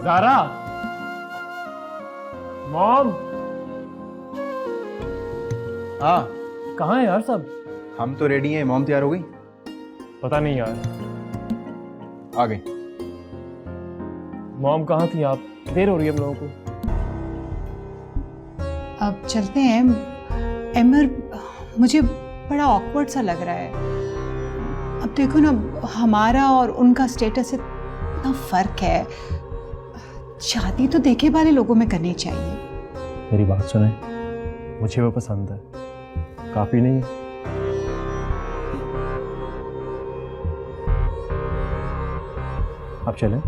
Zaara, mom. हाँ, कहाँ है यार सब? हम तो रेडी हैं। मॉम तैयार हो गई? पता नहीं यार। आ गई। मॉम कहाँ थी आप? देर हो रही है हम लोगों को। अब चलते हैं। एमर, मुझे बड़ा ऑकवर्ड सा लग रहा है। अब देखो ना, हमारा और उनका स्टेटस इतना फर्क है। शादी तो देखे वाले लोगों में करनी चाहिए। मेरी बात सुने, मुझे वो पसंद है, काफी नहीं है? आप चलें?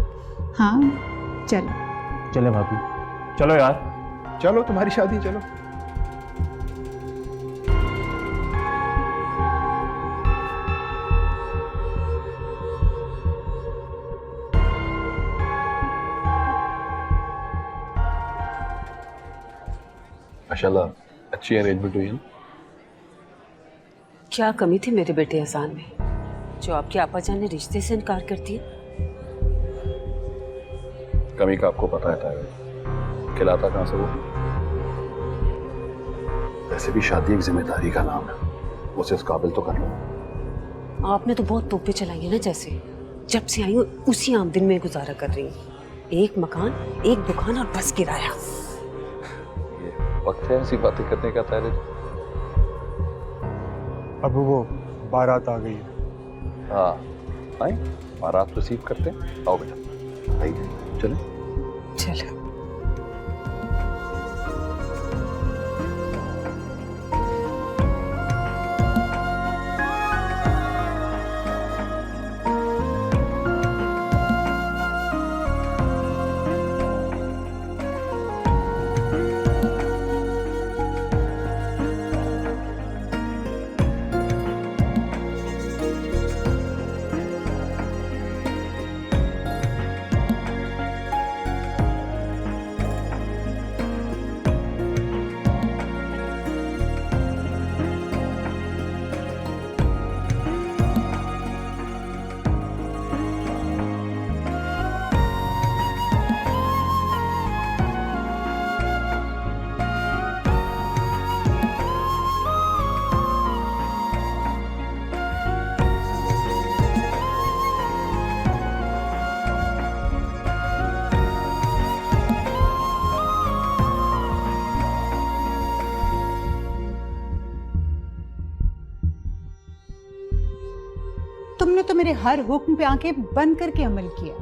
हाँ चलो। चले भाभी, चलो यार। चलो, तुम्हारी शादी, चलो। माशाल्लाह, अच्छी अरेंजमेंट हुई है ना? क्या कमी थी मेरे बेटे अहसान में जो आपके आपा जान ने रिश्ते से इनकार कर दिया? कमी का आपको पता है ताया, खिलाता कहाँ से वो? वैसे भी शादी एक जिम्मेदारी का नाम है, उसे इस काबिल तो कर लो। आपने तो बहुत तोपे चलाई है ना, जैसे जब से आई हूँ उसी आमदन में गुजारा कर रही हूँ। एक मकान, एक दुकान और बस किराया। ये वक्त है ऐसी बातें करने का ताया? अब वो बारात आ गई है। हाँ, आए बारात रिसीव करते हैं। आओ बेटा, आइए चलें। चलो। तुमने तो मेरे हर हुक्म पे आंखें बंद करके अमल किया।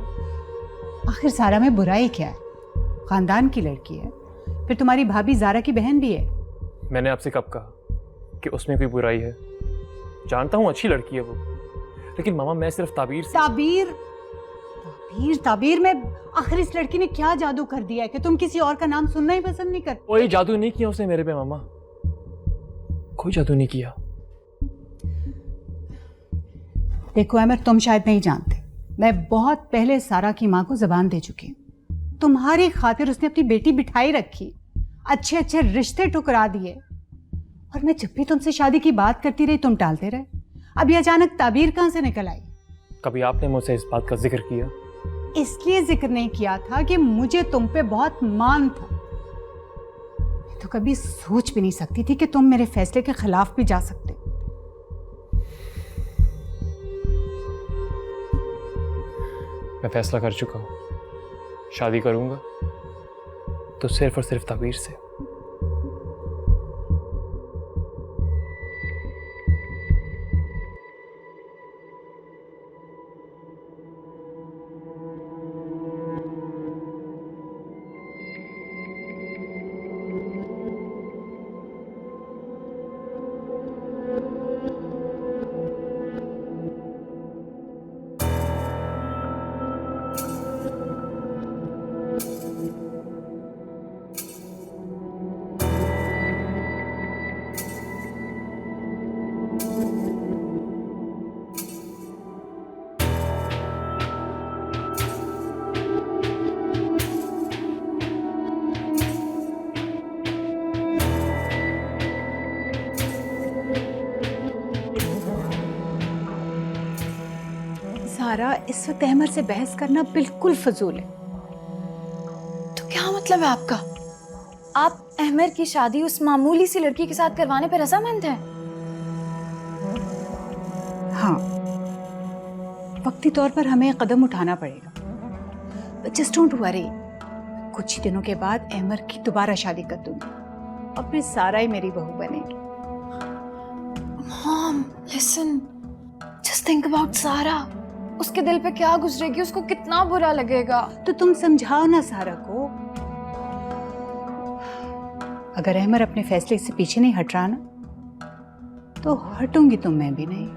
आखिर सारा में बुराई क्या है? खानदान की लड़की है, फिर तुम्हारी भाभी ज़ारा की बहन भी है। मैंने आपसे कब कहा कि उसमें कोई बुराई है? जानता हूँ अच्छी लड़की है वो, लेकिन मामा मैं सिर्फ ताबीर से। ताबीर ताबीर ताबीर में आखिर इस लड़की ने क्या जादू कर दिया है कि तुम किसी और का नाम सुनना ही पसंद नहीं करते? कोई जादू नहीं किया उसने मेरे पे मामा, कोई जादू नहीं किया। देखो अमर, तुम शायद नहीं जानते, मैं बहुत पहले सारा की माँ को जबान दे चुकी हूँ। तुम्हारी खातिर उसने अपनी बेटी बिठाई रखी, अच्छे अच्छे रिश्ते ठुकरा दिए, और मैं जब भी तुमसे शादी की बात करती रही तुम टालते रहे। अब ये अचानक ताबीर कहाँ से निकल आई? कभी आपने मुझसे इस बात का जिक्र किया? इसलिए जिक्र नहीं किया था कि मुझे तुम पे बहुत मान था। मैं तो कभी सोच भी नहीं सकती थी कि तुम मेरे फैसले के खिलाफ भी जा सकते। मैं फैसला कर चुका हूँ, शादी करूंगा तो सिर्फ और सिर्फ ताबीर से। सारा, इस वक्त अहमद से बहस करना बिल्कुल फजूल है। क्या मतलब है आपका? आप अहमर की शादी उस मामूली सी लड़की के साथ करवाने पर रजामंद हैं? हाँ, वक्ती तौर पर हमें कदम उठाना पड़ेगा, बट जस्ट डोंट वरी। कुछ ही दिनों के बाद अहमर की दोबारा शादी कर दूंगी और फिर सारा ही मेरी बहू बनेगी। Mom, listen, just think about सारा। उसके दिल पे क्या गुजरेगी, उसको कितना बुरा लगेगा। तो तुम समझाओ ना सारा को। अगर अहमर अपने फैसले से पीछे नहीं हट रहा ना, तो हटूंगी तो मैं भी नहीं।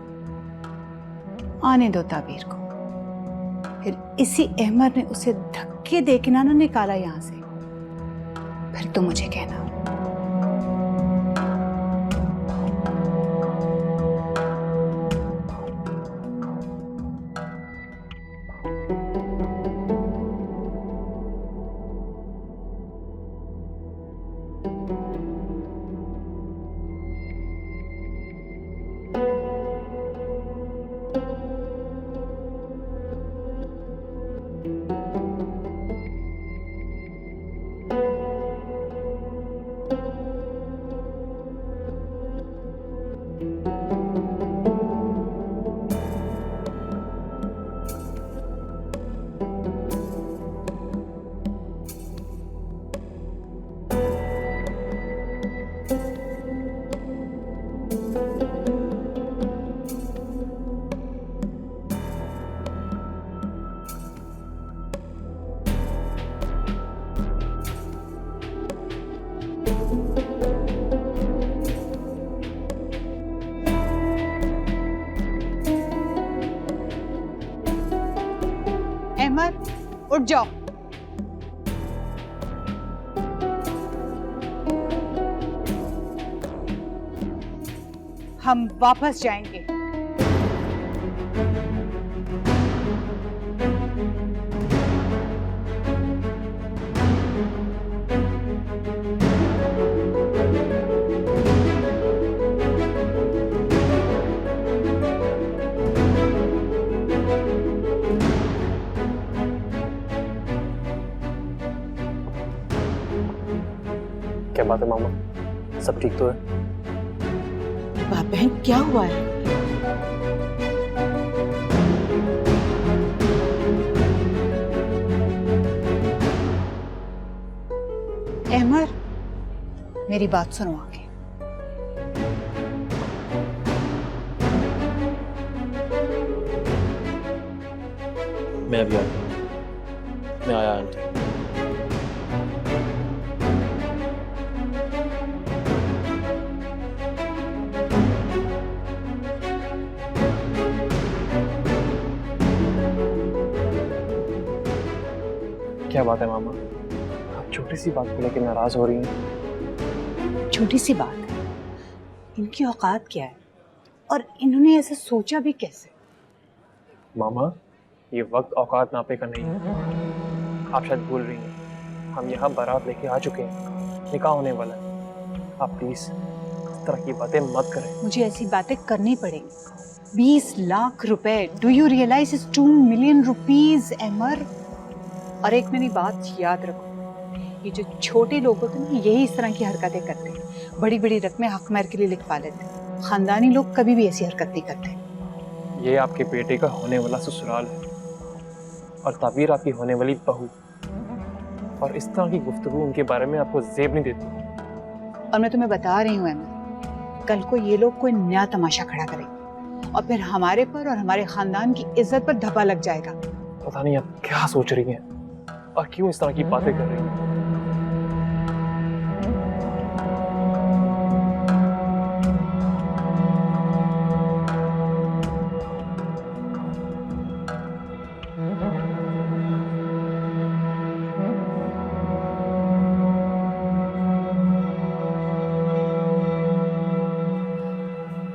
आने दो ताबीर को। फिर इसी अहमर ने उसे धक्के देके ना निकाला यहां से, फिर तो मुझे कहना। अहमर, उठ जाओ। हम वापस जाएंगे। क्या बात है मामा, सब ठीक तो है? बाप बहन क्या हुआ है? अहमर, मेरी बात सुनो आगे। मैं अभी आता हूँ। मैं आया आंटी। क्या बात है मामा, आप छोटी सी बात को लेकर नाराज हो रही हैं? छोटी सी बात है, इनकी औकात क्या है और इन्होंने ऐसा सोचा भी कैसे? मामा, ये वक्त औकात नापे का नहीं है। आप शायद भूल रही हैं, हम यहाँ बारात लेके आ चुके हैं, निकाह होने वाला है। आप प्लीज इस तरह की बातें मत करें। मुझे ऐसी बातें करनी पड़ेंगी। 20 लाख रुपए, do you realize is 2 million rupees Ahmar. और एक मेरी बात याद रखो, ये जो छोटे लोग होते हैं यही इस तरह की हरकतें करते हैं। बड़ी बड़ी रकमें हक महर के लिए लिखवा लेते हैं। खानदानी लोग कभी भी ऐसी हरकत नहीं करते। ये आपके बेटे का होने वाला ससुराल है और ताबीर आपकी होने वाली बहू, और इस तरह की गुफ्तगू उनके बारे में आपको जेब नहीं देती। और मैं तुम्हें बता रही हूँ अहमद, कल को ये लोग कोई नया तमाशा खड़ा करेंगे और फिर हमारे पर और हमारे खानदान की इज्जत पर धब्बा लग जाएगा। पता नहीं आप क्या सोच रही हैं और क्यों इस तरह की बातें कर रही हैं।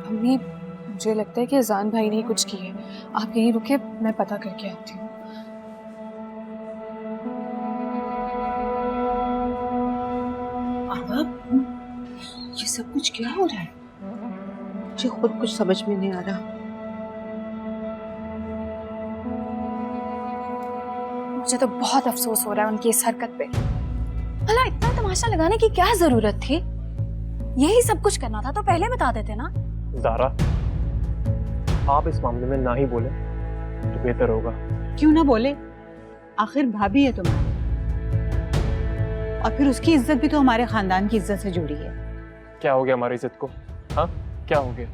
मम्मी, मुझे लगता है कि अजान भाई ने कुछ की है। आप यहीं रुके, मैं पता करके आती हूँ। ये सब कुछ क्या हो रहा है? मुझे खुद कुछ समझ में नहीं आ रहा। मुझे तो बहुत अफसोस हो रहा है उनकी इस हरकत पे। भला इतना तमाशा लगाने की क्या जरूरत थी? यही सब कुछ करना था तो पहले बता देते ना। ज़ारा, आप इस मामले में ना ही बोले तो बेहतर होगा। क्यों ना बोले, आखिर भाभी है तुम्हारी, और फिर उसकी इज्जत भी तो हमारे खानदान की इज्जत से जुड़ी है। क्या हो गया हमारी इज्जत को? हाँ, क्या हो गया?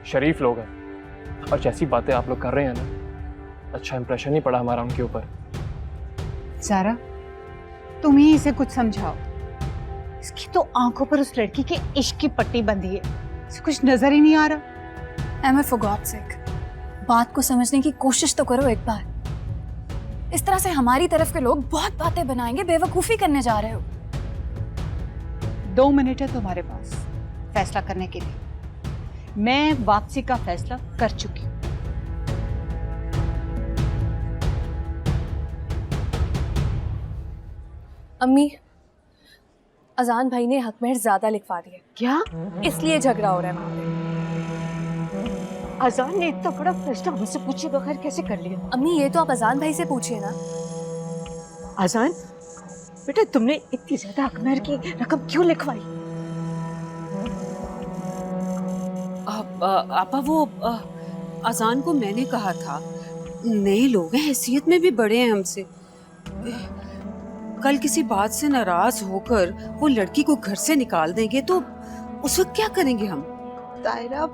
शरीफ लोग हैं और जैसी बातें आप लोग कर रहे हैं ना, अच्छा इंप्रेशन नहीं पड़ा हमारा उनके ऊपर। सारा, तुम ही इसे कुछ समझाओ। इसकी तो आंखों पर उस लड़की के इश्क की पट्टी बंधी है, इसे कुछ नजर ही नहीं आ रहा। एमर, फॉर गॉड सेक, बात को समझने की कोशिश तो करो एक बार। इस तरह से हमारी तरफ के लोग बहुत बातें बनाएंगे, बेवकूफी करने जा रहे हो। 2 मिनट है तुम्हारे पास फैसला करने के लिए। मैं वापसी का फैसला कर चुकी हूँ। अम्मी, अजान भाई ने हक महर ज्यादा लिखवा दिए। क्या? इसलिए झगड़ा हो रहा है वहाँ पे। अजान ने इतना बड़ा फैसला मुझसे पूछे बगैर कैसे कर लिया? अम्मी, ये तो आप अजान भाई से पूछिए ना। अजान, बेटा तुमने इतनी ज्यादा अकबर की रकम क्यों लिखवाई? आपा वो अजान को मैंने कहा था, नए लोग हैं, हैसियत में भी बड़े हैं हमसे। कल किसी बात से नाराज होकर वो लड़की को घर से निकाल देंगे तो उस वक्त क्या करेंगे हम? तायरा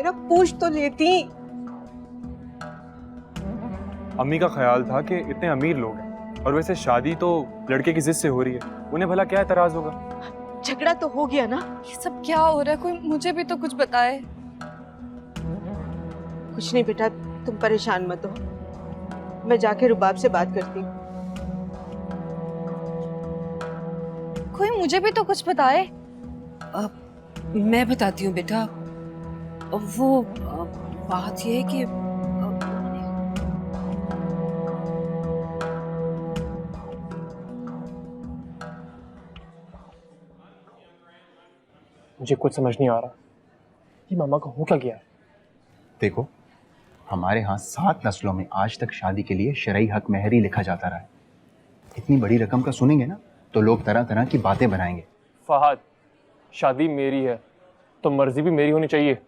पूछ तो लेती। अम्मी का ख्याल था कि इतने अमीर लोग हैं और वैसे शादी तो लड़के की जिद से हो रही है, उन्हें भला क्या एतराज होगा? झगड़ा तो हो गया ना। ये सब क्या हो रहा है? कोई मुझे भी तो कुछ बताए। कुछ नहीं बेटा, तुम परेशान मत हो, मैं जाके रुबाब से बात करती हूँ। कोई मुझे भी तो कुछ बताए। मैं बताती हूँ बेटा, वो बात ये है कि मुझे कुछ समझ नहीं आ रहा, ये मामा को हो क्या गया है? देखो, हमारे यहाँ 7 नस्लों में आज तक शादी के लिए शरई हक महर ही लिखा जाता रहा है। इतनी बड़ी रकम का सुनेंगे ना तो लोग तरह तरह की बातें बनाएंगे। फहद, शादी मेरी है तो मर्जी भी मेरी होनी चाहिए।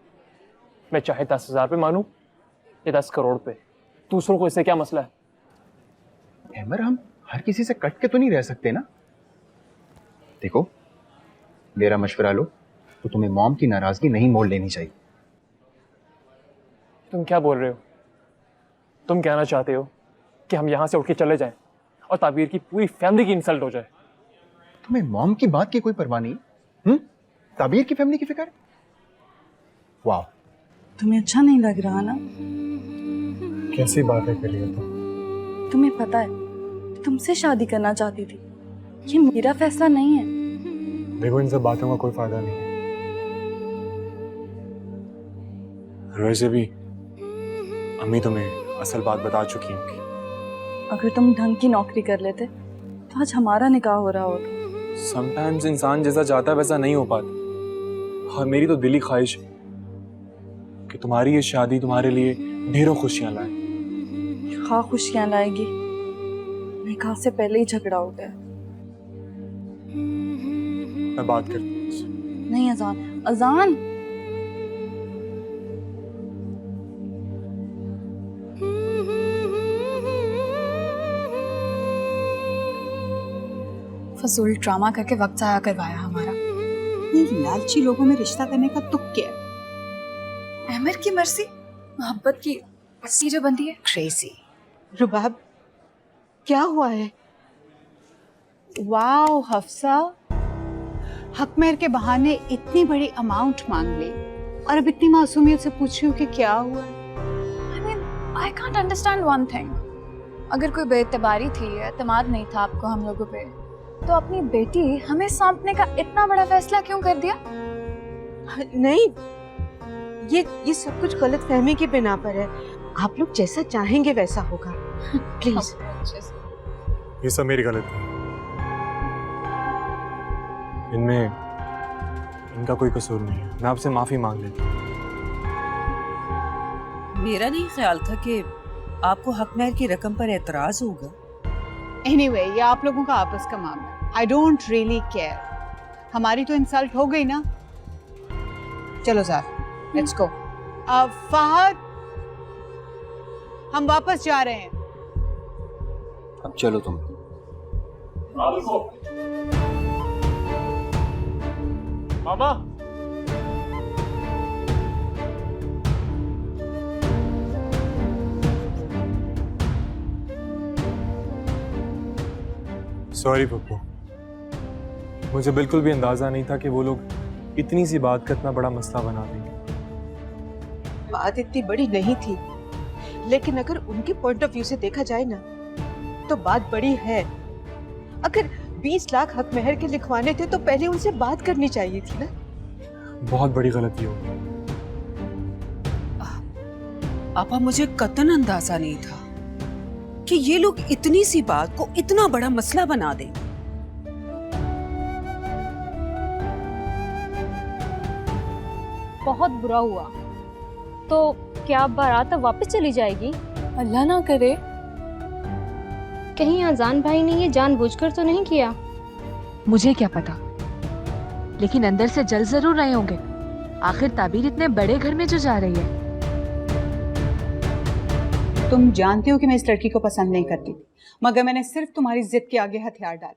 मैं चाहे 10,000 पे मानूं या 10 करोड़ पे, दूसरों को इससे क्या मसला है? अमर, हम हर किसी से कट के तो नहीं रह सकते ना। देखो, मेरा मशवरा लो तो तुम्हें मॉम की नाराजगी नहीं मोल लेनी चाहिए। तुम क्या बोल रहे हो? तुम कहना चाहते हो कि हम यहाँ से उठ के चले जाएं और ताबीर की पूरी फैमिली की इंसल्ट हो जाए? तुम्हें मॉम की बात की कोई परवाह नहीं? ताबीर की फैमिली की फिक्र? वाह, तुम्हें अच्छा नहीं लग रहा ना? कैसी बात है कर रही हो तुम? तुम्हें पता है, तुमसे शादी करना चाहती थी। ये मेरा फैसला नहीं है। देखो, इन सब बातों का कोई फायदा नहीं है। वैसे भी अम्मी तुम्हें असल बात बता चुकी होंगी। अगर तुम ढंग की नौकरी कर लेते तो आज हमारा निकाह हो रहा होता। समटाइम्स इंसान जैसा चाहता है वैसा नहीं हो पाता। और मेरी तो दिली ख्वाहिश है कि तुम्हारी ये शादी तुम्हारे लिए ढेरों खुशियां लाए। हाँ, खुशियां लाएगी। निकाह से पहले ही झगड़ा हो गया। मैं बात करती हूँ उससे। नहीं अजान, अजान। फजूल ड्रामा करके वक्त जाया करवाया हमारा। ये लालची लोगों में रिश्ता करने का तुक क्या है? अहमद की मर्जी, मोहब्बत की पट्टी जो बंधी है। क्रेजी। रुबाब, क्या हुआ है? वाओ हफ्सा, हक महर के बहाने इतनी बड़ी अमाउंट मांग ली और अब इतनी मासूमियत से पूछ रही हूँ कि क्या हुआ? I mean, I can't understand one thing. अगर कोई बेइतबारी थी, एतमाद नहीं था आपको हम लोगों पे, तो अपनी बेटी हमें सौंपने का इतना बड़ा फैसला क्यों कर दिया? नहीं, ये सब कुछ गलत फहमी की बिना पर है। आप लोग जैसा चाहेंगे वैसा होगा। प्लीज। ये सब मेरी गलती है। इनमें इनका कोई कसूर नहीं है। मैं आपसे माफी मांग लेता हूँ। मेरा नहीं ख्याल था कि आपको हक महर की रकम पर एतराज होगा। एनीवे ये आप लोगों का आपस का मामला, आई डोंट रियली केयर। हमारी तो इंसल्ट हो गई ना। चलो ज़ारा, लेट्स गो। फहद, हम वापस जा रहे हैं। अब चलो तुम। मामा, सॉरी पप्पू, मुझे बिल्कुल भी अंदाजा नहीं था कि वो लोग इतनी सी बात का इतना बड़ा मसला बना देंगे। बात इतनी बड़ी नहीं थी, लेकिन अगर उनके पॉइंट ऑफ व्यू से देखा जाए ना तो बात बड़ी है। अगर 20 लाख हक महर के लिखवाने थे तो पहले उनसे बात करनी चाहिए थी ना। बहुत बड़ी गलती हो गई। पापा, मुझे कतई अंदाजा नहीं था कि ये लोग इतनी सी बात को इतना बड़ा मसला बना दें। बहुत बुरा हुआ। तो क्या अब बारात अब वापस चली जाएगी? अल्लाह ना करे। कहीं अजान भाई ने ये जानबूझकर तो नहीं किया? मुझे क्या पता, लेकिन अंदर से जल जरूर रहे होंगे। आखिर ताबीर इतने बड़े घर में जो जा रही है। तुम जानते हो कि मैं इस लड़की को पसंद नहीं करती थी, मगर मैंने सिर्फ तुम्हारी जिद के आगे हथियार डाले,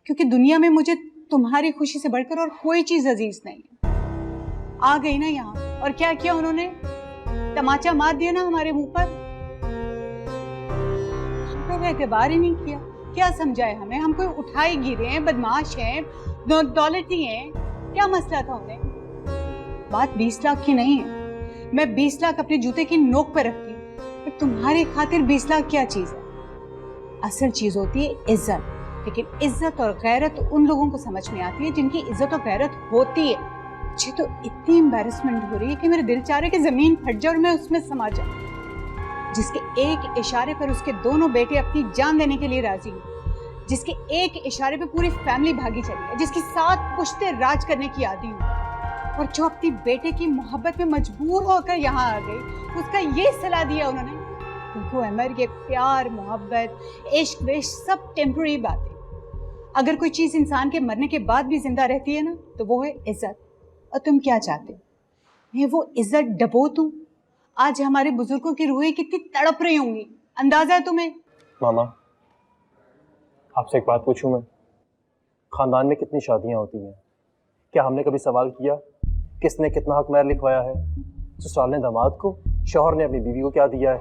क्योंकि दुनिया में मुझे तुम्हारी खुशी से बढ़कर और कोई चीज अजीज नहीं है। आ गई ना यहाँ, और क्या किया उन्होंने? तमाचा मार दिया ना हमारे मुंह पर। हमने एतबार ही नहीं किया। क्या समझाए हमें? हम कोई उठाए गिरे हैं, बदमाश हैं, दौलती हैं? क्या मसला था उन्हें? बात 20 लाख की नहीं है। मैं 20 लाख अपने जूते की नोक पर रखती हूँ। तुम्हारे खातिर 20 लाख क्या चीज है? असल चीज होती है इज्जत। लेकिन इज्जत और गैरत उन लोगों को समझ में आती है जिनकी इज्जत और गैरत होती है। मुझे तो इतनी एम्बैरेसमेंट हो रही है कि मेरे दिल चाह रहा है कि जमीन फट जाए और मैं उसमें समा जाऊं। जिसके एक इशारे पर उसके दोनों बेटे अपनी जान देने के लिए राजी हैं, जिसके एक इशारे पे पूरी फैमिली भागी चली है, जिसकी 7 पुश्ते राज करने की आदी हूँ, और जो अपनी बेटे की मोहब्बत में मजबूर होकर यहाँ आ गई, उसका ये सलाह दिया उन्होंने। देखो अमर, ये प्यार, मोहब्बत, इश्क विश्क सब टेम्पररी बातें। अगर कोई चीज इंसान के मरने के बाद भी जिंदा रहती है ना, तो वो है इज्जत। और तुम क्या चाहते हो? मैं वो इज्जत डबो दूं? आज हमारे बुजुर्गों की रूहें कितनी तड़प रही होंगी, अंदाजा है तुम्हें? मामा, आपसे एक बात पूछूं मैं? खानदान में कितनी शादियां होती हैं? क्या हमने कभी सवाल किया किसने कितना हक महर लिखवाया है? ससुराल ने दामाद को, शौहर ने अपनी बीवी को क्या दिया है?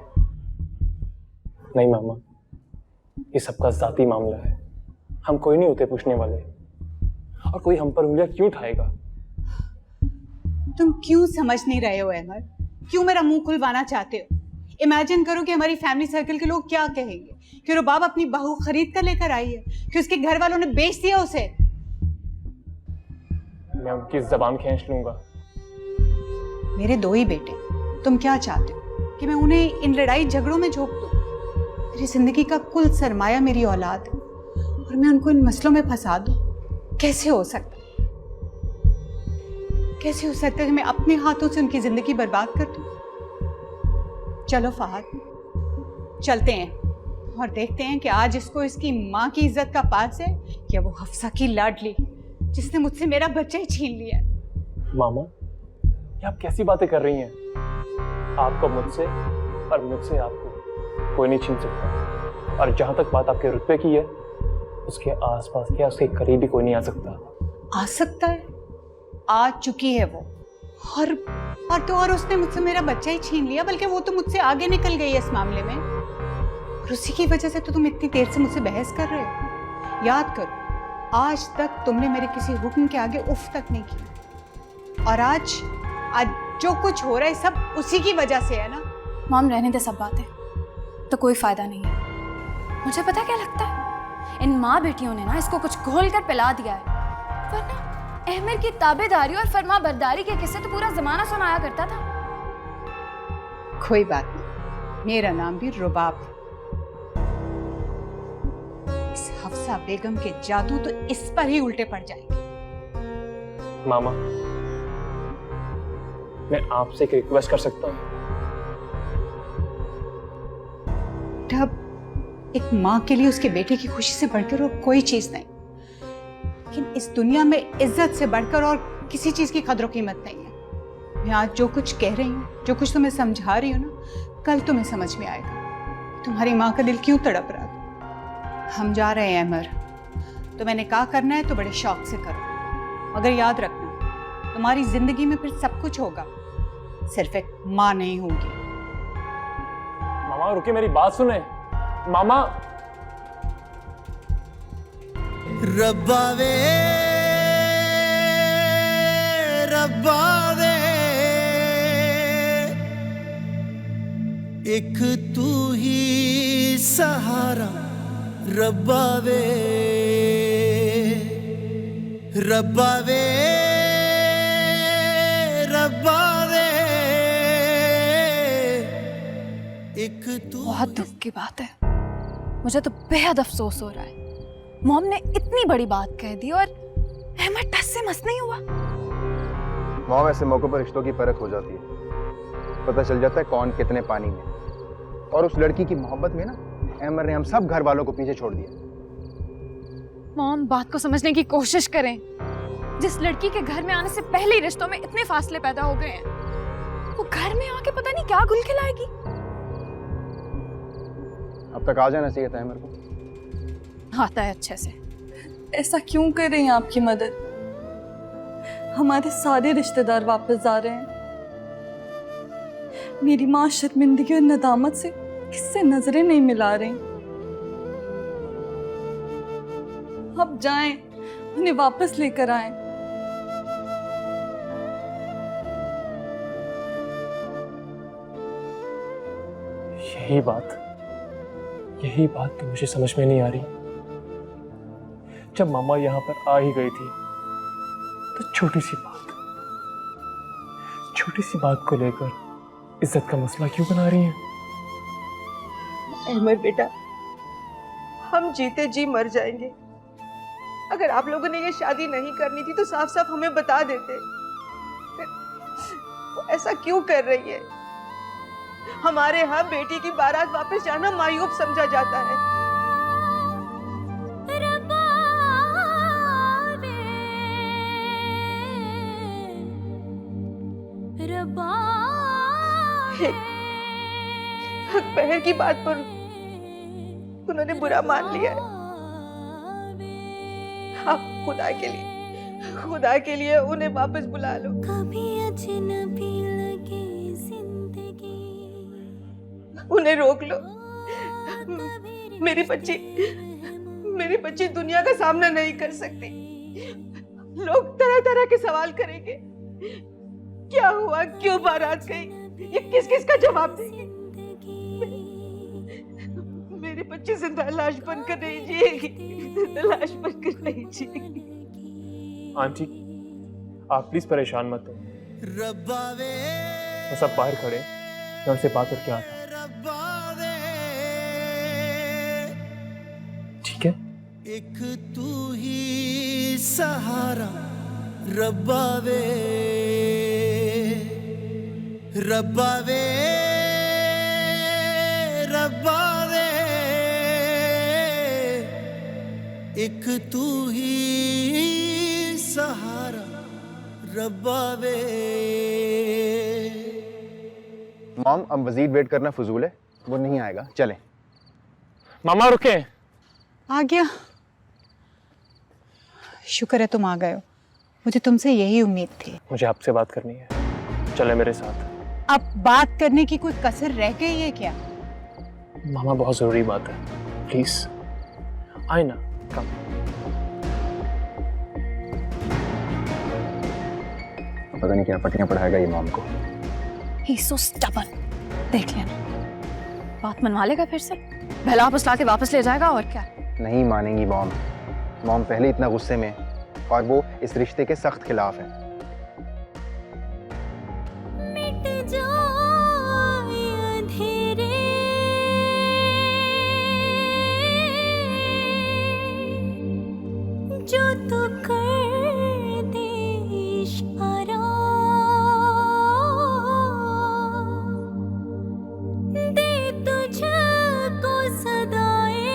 नहीं मामा, ये सबका जाती मामला है। हम कोई नहीं होते पूछने वाले, और कोई हम पर उंगलियां क्यों उठाएगा? तुम क्यों समझ नहीं रहे हो अहमद? क्यों मेरा मुंह खुलवाना चाहते हो? इमेजिन करो कि हमारी फैमिली सर्कल के लोग क्या कहेंगे कि रुबाब अपनी बहू खरीद कर लेकर आई है, कि उसके घर वालों ने बेच दिया उसे। मैं उनकी जबान खींच लूंगा। मेरे 2 ही बेटे, तुम क्या चाहते हो कि मैं उन्हें इन लड़ाई झगड़ों में झोंक दूं? मेरी जिंदगी का कुल सरमाया मेरी औलाद है, और मैं उनको इन मसलों में फंसा दूं? कैसे हो सकता? कैसे हो सकता है कि मैं अपने हाथों से उनकी जिंदगी बर्बाद कर दूं? चलो फहद, चलते हैं और देखते हैं कि आज इसको इसकी माँ की इज्जत का पास है या वो हफ्सा की लाडली जिसने मुझसे मेरा बच्चा ही छीन लिया। मामा, ये आप कैसी बातें कर रही हैं? आपको मुझसे और मुझसे आपको कोई नहीं छीन सकता। और जहां तक बात आपके रुतबे की है, उसके आसपास क्या उसके करीब भी कोई नहीं आ सकता। आ सकता है, आ चुकी है वो। और उसने मुझसे मेरा बच्चा ही छीन लिया, बल्कि वो तो मुझसे आगे निकल गई है इस मामले में, और उसी की वजह से तो तुम इतनी देर से मुझसे बहस कर रहे हो। याद करो, आज तक तुमने मेरे किसी हुक्म के आगे उफ तक नहीं की, और आज जो कुछ हो रहा है सब उसी की वजह से है ना। मॉम, रहने दे सब बातें, तो कोई फायदा नहीं है। मुझे पता क्या लगता है, इन माँ बेटियों ने ना इसको कुछ घोल कर पिला दिया है, वरना अहमर की ताबेदारी और फरमा बरदारी के किस्से तो पूरा जमाना सुनाया करता था। कोई बात नहीं, मेरा नाम भी रुबाब है। इस हफ्सा बेगम के जादू तो इस पर ही उल्टे पड़ जाएंगे। मामा, मैं आपसे एक रिक्वेस्ट कर सकता हूँ? एक माँ के लिए उसके बेटे की खुशी से बढ़कर और कोई चीज नहीं, लेकिन इस दुनिया में इज्जत से बढ़कर और किसी चीज की कदर कीमत नहीं है। मैं आज जो कुछ कह रही हूँ, जो कुछ तुम्हें समझा रही हूँ ना, कल तुम्हें समझ में आएगा तुम्हारी माँ का दिल क्यों तड़प रहा था। हम जा रहे हैं अमर, तो मैंने कहा करना है तो बड़े शौक से करो, मगर याद रखना तुम्हारी जिंदगी में फिर सब कुछ होगा, सिर्फ एक माँ नहीं होगी। मामा रुके, मेरी बात सुने। मामा रब्बा वे रब्बा वे, एक तू ही सहारा रब्बा वे, रब्बा वे रब्बा वे, एक तू। बहुत दुख की बात है, मुझे तो बेहद अफसोस हो रहा है। मॉम ने इतनी बड़ी बात कह दी और अहमद टस से मस नहीं हुआ। मॉम, ऐसे मौकों पर रिश्तों की परख हो जाती है, पता चल जाता है कौन कितने पानी में। और उस लड़की की मोहब्बत में ना अहमद ने हम सब घर वालों को पीछे छोड़ दिया। मॉम, बात को समझने की कोशिश करें। जिस लड़की के घर में आने से पहले ही रिश्तों में इतने फासले पैदा हो गए हैं, वो घर में आके पता नहीं क्या गुल खिलाएगी। अब तक आ जाना चाहिए था अहमद को। आता है अच्छे से। ऐसा क्यों कर रहे हैं आपकी मदद? हमारे सारे रिश्तेदार वापस जा रहे हैं। मेरी माँ शर्मिंदगी और नदामत से किससे नजरें नहीं मिला रही। अब जाएं, उन्हें वापस लेकर आएं। यही बात तो मुझे समझ में नहीं आ रही। जब मामा यहाँ पर आ ही गई थी तो छोटी सी बात को लेकर इज्जत का मसला क्यों बना रही हैं? अहमद बेटा, हम जीते जी मर जाएंगे। अगर आप लोगों ने ये शादी नहीं करनी थी तो साफ साफ हमें बता देते। वो ऐसा क्यों कर रही है? हमारे यहाँ बेटी की बारात वापस जाना मायूब समझा जाता है। हक बहर की बात पर उन्होंने बुरा मान लिया है। आप खुदा के लिए उन्हें वापस बुला लो। उन्हें रोक लो। मेरी बच्ची दुनिया का सामना नहीं कर सकती। लोग तरह तरह के सवाल करेंगे। क्या हुआ, क्यों बारात गई, ये किस किस का जवाब देंगे? मेरी बच्ची जिंदा लाश बनकर नहीं जिएगी, लाश बनकर नहीं जिएगी। आंटी, आप प्लीज परेशान मत हो। वो सब बाहर खड़े, मैं उनसे बात करके आता हूं। ठीक है? एक तू ही सहारा रब्बा वे, रब्बा वे रब्बा वे, एक तू ही सहारा रब्बा वे। मॉम, अब मजीद वेट करना फजूल है, वो नहीं आएगा, चलें। मामा रुके। आ गया, शुक्र है तुम आ गए हो। मुझे तुमसे यही उम्मीद थी। मुझे आपसे बात करनी है, चले मेरे साथ। अब बात करने की कोई कसर रह गई है क्या? मामा, बहुत जरूरी बात है, प्लीज आए ना। कम। पता नहीं क्या पट्टियां पढ़ाएगा ये मॉम को। He's so stubborn। देख लेना, बात मनवा लेगा फिर से, भला वापस लाके वापस ले जाएगा और क्या। नहीं मानेंगी मॉम। मॉम पहले इतना गुस्से में और वो इस रिश्ते के सख्त खिलाफ है। जो तो कर दे इशारा, दे तुझको सदाए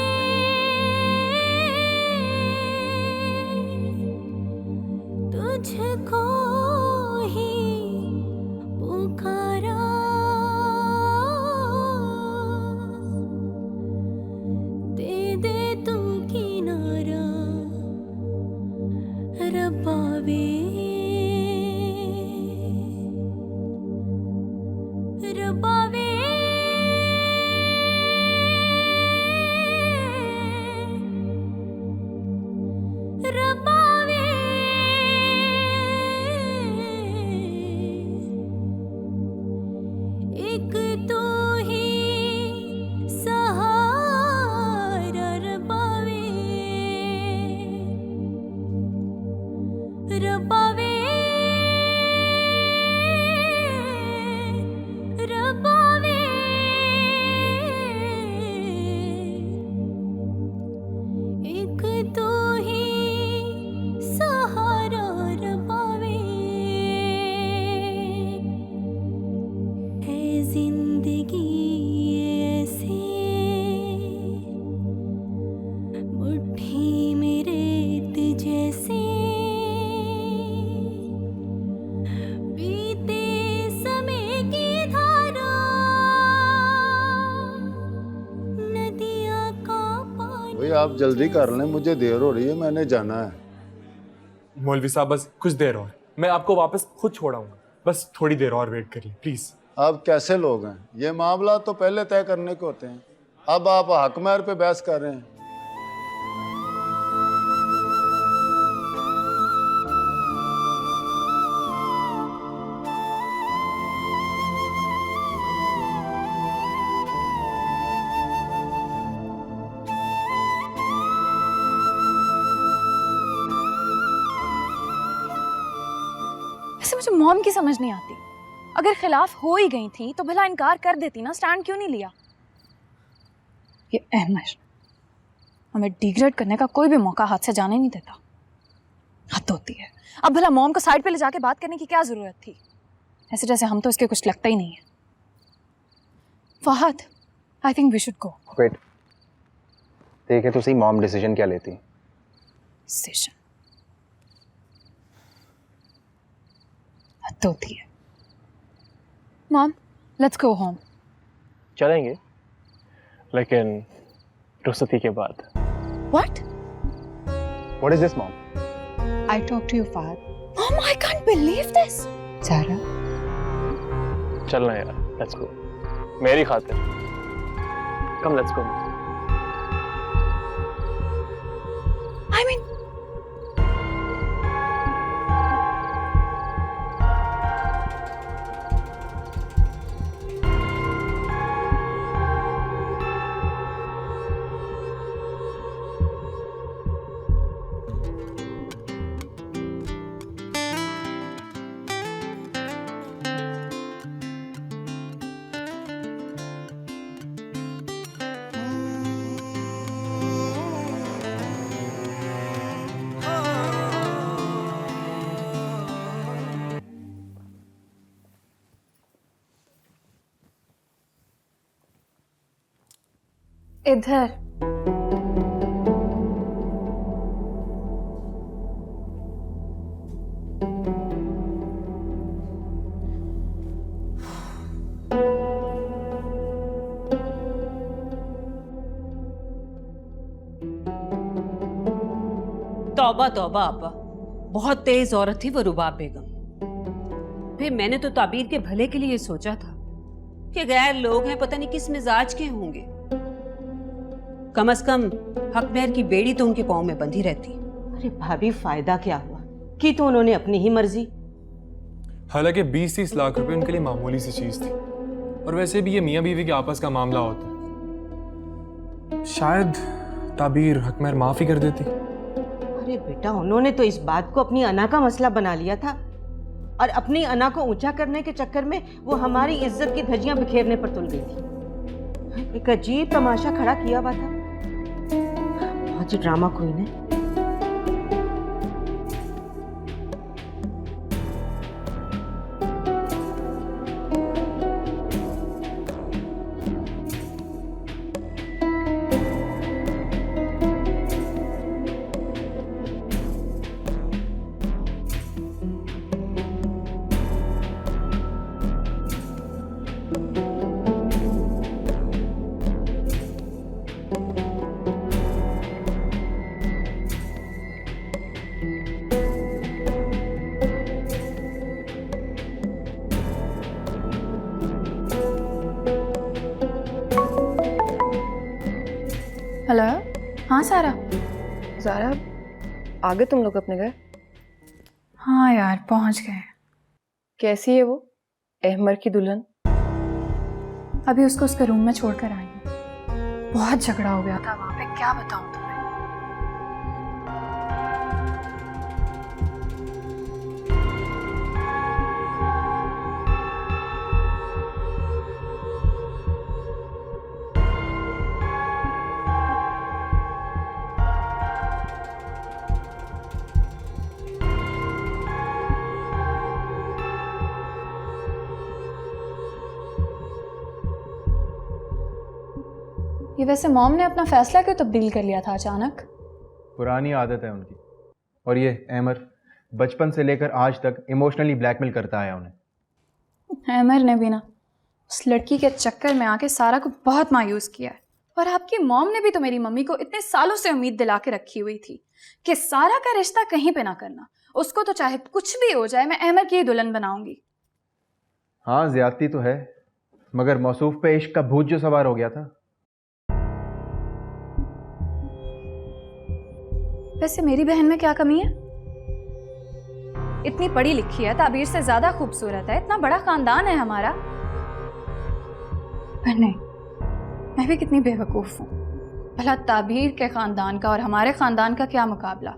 रब्बावे रब्बावे रब्बावे एक तू ही सहारा रब्बावे रब्बावे रब्बावे एक तू ही सहारा रब्बावे है जिंदगी ऐसे मुट्ठी में रेत जैसे बीते समय की धारा नदियाँ का पानी। भाई आप जल्दी कर लें, मुझे देर हो रही है, मैंने जाना है। मौलवी साहब बस कुछ देर और, मैं आपको वापस खुद छोड़ाऊंगा, बस थोड़ी देर और वेट करिए प्लीज। आप कैसे लोग हैं? ये मामला तो पहले तय करने के होते हैं, अब आप हक महर पे बहस कर रहे हैं। वैसे मुझे मॉम की समझ नहीं आती, अगर खिलाफ हो ही गई थी तो भला इनकार कर देती ना, स्टैंड क्यों नहीं लिया? ये अहमर हमें डिग्रेड करने का कोई भी मौका हाथ से जाने नहीं देता, हद होती है। अब भला मॉम को साइड पे ले जाके बात करने की क्या जरूरत थी? ऐसे जैसे हम तो इसके कुछ लगता ही नहीं है। Fahad, I think we should go. Wait, देखे तो सही मॉम डिसीजन क्या लेती। डिसीजन हद होती है। Mom, let's go home. चलेंगे, लेकिन रुखसती के बाद। What? What is this, Mom? I talk to you, Fahad. Mom, I can't believe this. Zara, चलना यार, लेट्स गो, मेरी खातिर। कम, लेट्स गो। I mean, इधर। तौबा तौबा आपा, बहुत तेज औरत थी वो रुबाब बेगम। फिर मैंने तो ताबीर के भले के लिए सोचा था कि गैर लोग हैं, पता नहीं किस मिजाज के होंगे। कम से कम हक महर की बेड़ी तो उनके पाँव में बंधी रहती। अरे भाभी, फायदा क्या हुआ? की तो उन्होंने अपनी ही मर्जी। हालांकि 20-30 लाख रुपए उनके लिए मामूली सी चीज थी, और वैसे भी ये मियाँ बीवी के आपस का मामला होता, शायद ताबीर हक महर माफी कर देती। अरे बेटा, उन्होंने तो इस बात को अपनी अना का मसला बना लिया था, और अपनी अना को ऊंचा करने के चक्कर में वो हमारी इज्जत की धज्जियां बिखेरने पर तुल गई थी। एक अजीब तमाशा खड़ा किया हुआ था। बहुत ही ड्रामा क्वीन है। ज़ारा? ज़ारा, आगे तुम लोग अपने घर? हाँ यार, पहुंच गए। कैसी है वो अहमर की दुल्हन? अभी उसको उसके रूम में छोड़कर आई हूँ। बहुत झगड़ा हो गया था वहां पे, क्या बताऊं तुम्हें। ये वैसे मॉम ने अपना फैसला क्यों तब्दील कर लिया था अचानक? पुरानी आदत है उनकी। और ये अहमर बचपन से लेकर आज तक इमोशनली ब्लैकमेल करता आया उन्हें। अहमर ने भी ना उस लड़की के चक्कर में आके सारा को बहुत मायूस किया है। और आपकी मॉम ने भी तो मेरी मम्मी को इतने सालों से उम्मीद दिला के रखी हुई थी कि सारा का रिश्ता कहीं पे ना करना, उसको तो चाहे कुछ भी हो जाए मैं अहमर की ही दुल्हन बनाऊंगी। हाँ, ज्यादती तो है, मगर मौसूफ पे इश्क का भूत जो सवार हो गया था। वैसे मेरी बहन में क्या कमी है? इतनी पढ़ी लिखी है, ताबीर से ज्यादा खूबसूरत है, इतना बड़ा खानदान है हमारा। पर नहीं, मैं भी कितनी बेवकूफ हूँ। भला ताबीर के खानदान का और हमारे खानदान का क्या मुकाबला?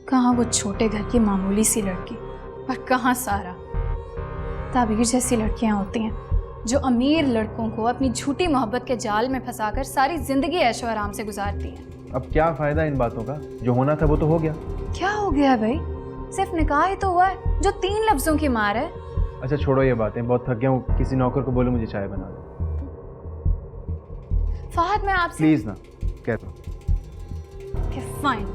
कहाँ वो छोटे घर की मामूली सी लड़की और कहाँ सारा। ताबीर जैसी लड़कियां होती हैं जो अमीर लड़कों को अपनी झूठी मोहब्बत के जाल में फंसाकर सारी जिंदगी ऐशो आराम से गुजारती हैं। अब क्या फायदा इन बातों का? जो होना था वो तो हो गया। क्या हो गया भाई? सिर्फ निकाह ही तो हुआ है जो 3 लफ्जों की मार है। अच्छा छोड़ो ये बातें, बहुत थक गया हूँ। किसी नौकर को बोलो मुझे चाय बना दे। फहद, मैं आपसे प्लीज ना, कह दो। फाइन,